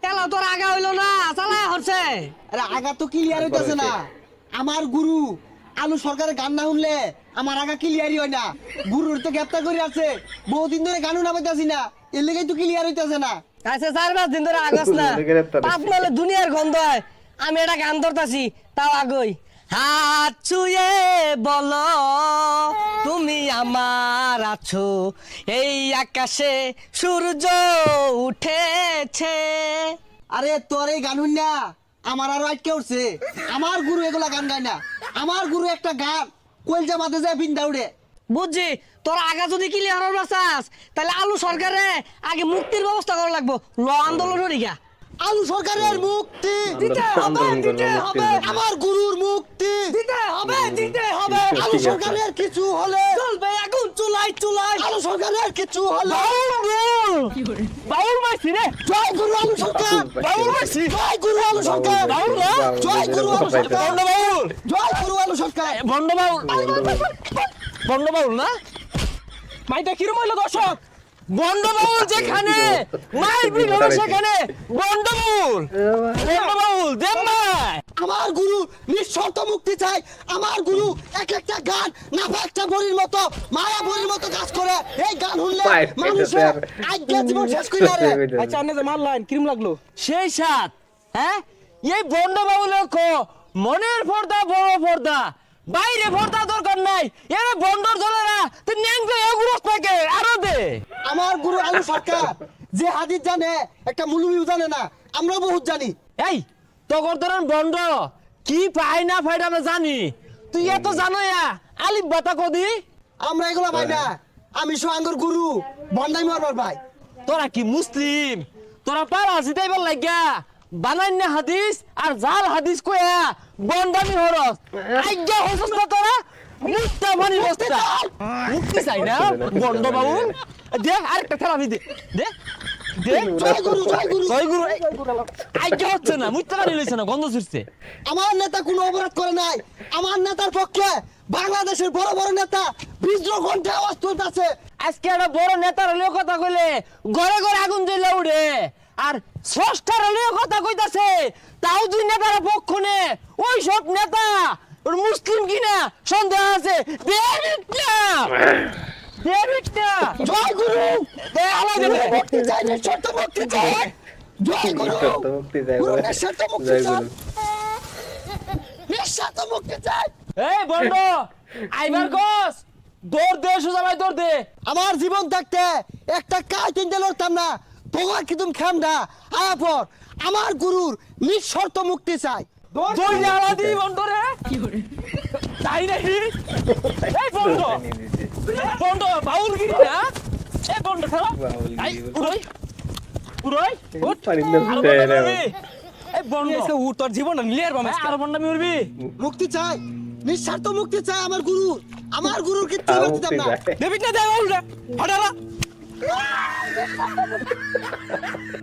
এলা তোর আগা হইলো না চালায় হচ্ছে। আরে আগা তো ক্লিয়ার হইতাছে না। আমার গুরু আলু সরকারের গান না শুনলে আমার আগা ক্লিয়ারই হয় না। গুরুর তো গ্রেপ্তার করে আছে, বহুদিন ধরে গানও নামাইতাছি না, এর লেগেই তো ক্লিয়ার হইতাছে না। আচ্ছা 4-5 দিন ধরে আগস না, পাপ নালে দুনিয়ার গন্ধ হয়। আমি এটা গান ধরতাছি তাও আগই। হাত ছুঁয়ে বলো তুমি আমার আছো, এই আকাশে সূর্য উঠেছে। আরে তোর এই গান শুন না আমার আরো আটকে উঠছে। আমার গুরু এগুলা গান গায় না। আমার গুরু একটা গান কলজা মাথে যায় বিন্দা উড়ে। বুঝছি, তোর আগা যদি ক্লিয়ার হবার চাস তাহলে আলু সরকারে আগে মুক্তির ব্যবস্থা করা লাগবো। ল আন্দোলন হরিগা আলু সরকারের মুক্তি দিতে হবে, দিতে হবে। আমার গুরুর মুক্তি দিতে হবে, দিতে হবে। আলু সরকারের কিছু হলে চলবে আগুন চুলাই চুলাই। আলু সরকারের কিছু হলে বাউল মাইছি রে। জয় গুরু আলু সরকার, বাউল মাইছি। জয় গুরু আলু সরকার, বাউল না? জয় গুরু আলু সরকার, বন্ড বাউল, জয় গুরু আলু সরকার। বন্ড বাউল, বন্ড বাউল না? মাইটা কিরম হইলো দর্শক? বন্ড বাউল যেখানে মাই বিগড় সেখানে বন্ড বাউল, বন্ড বাউল দেম মাই। আমার গুরু নিঃশর্ত মুক্তি চাই। আমার গুরু এক একটা গান নাফা একটা বড়ির মতো মায়া বড়ির মতো কাজ করে। এই গান শুনলে মানুষের আজ্ঞা জীবন শেষ করে রে। আচ্ছা আপনি যে মারলেন কিরম লাগলো? সেই সাত, হ্যাঁ? এই বন্ড বাউলের মনের পর্দা বড় পর্দা, বাইরে পর্দা দরকার নাই। এরে বন্ডর ধরে না তুই ন্যাংকে এগুরস থাকে আরো দে। আমার গুরু আলু সরকার যে হাদিস জানে একটা মুলুমিও জানে না, আমরা বহুত জানি। এই তগর ধরেন বন্ড কি পাই না ফাইডা আমরা জানি, তুই এত জানো আলিফ বাতা কদি। আমরা এগুলো ভাই না, আমি সোহাঙ্গর গুরু বন্ডাই মারবার ভাই। তোরা কি মুসলিম? তোরা পারা জিতাইবার লাগিয়া বানাই না হাদিস আর জাল হাদিস কয়া বন্ডামি হরস আজ্ঞা হসস না তোরা। মুক্তা মানি বস্তা মুক্তি চাই না বন্ড বাউল। দে আরেকটা থেরাপি দে দে দে। জয় গুরু, জয় গুরু, জয় গুরু। আজ্ঞা হচ্ছে না, মুক্তা মানি লইছে না, গন্ধ ছুটছে। আমার নেতা কোনো অপরাধ করে নাই। আমার নেতার পক্ষে বাংলাদেশের বড় বড় নেতা বিদ্রোহ কণ্ঠে আওয়াজ তুলতেছে। আজকে একটা বড় নেতার হলেও কথা কইলে ঘরে ঘরে আগুন জ্বলে উঠে, আর স্রষ্টার হলেও কথা কইতাছে তাও দুই নেতার পক্ষ নে। ওই সব নেতা ওর মুসলিম কিনা সন্দেহ আছে। জয় গুরু, দে আমায় দে। মুক্তি চাই, নিঃশর্ত মুক্তি চাই। জয় গুরু, গুরু নিঃশর্ত মুক্তি চাই, নিঃশর্ত মুক্তি চাই। এই বন্ধ আইবার গস দৌড় দে, সোজা ভাই দৌড় দে। আমার জীবন থাকতে একটা কাজ কিনতে লড়তাম না। তোমার কি তুমি খেমডা আয়া পর আমার গুরুর নিঃশর্ত মুক্তি চাই। দৌড় জ্বালা দি বন্ধ রে। তাই নাকি? এই বন্ধ বন্ধ বাউল গিরি না। এই বন্ধ খেলা এই উড়ই উড়ই উঠ এই বন্ধ এসে উঠ, তোর জীবন নিলের বামে আর বন্ধ আমি উড়বি। মুক্তি চাই, নিঃস্বার্থ মুক্তি চাই আমার গুরু। আমার গুরুর কিচ্ছু দিতাম না। দেবিট না দে বাউল রে হঠালা।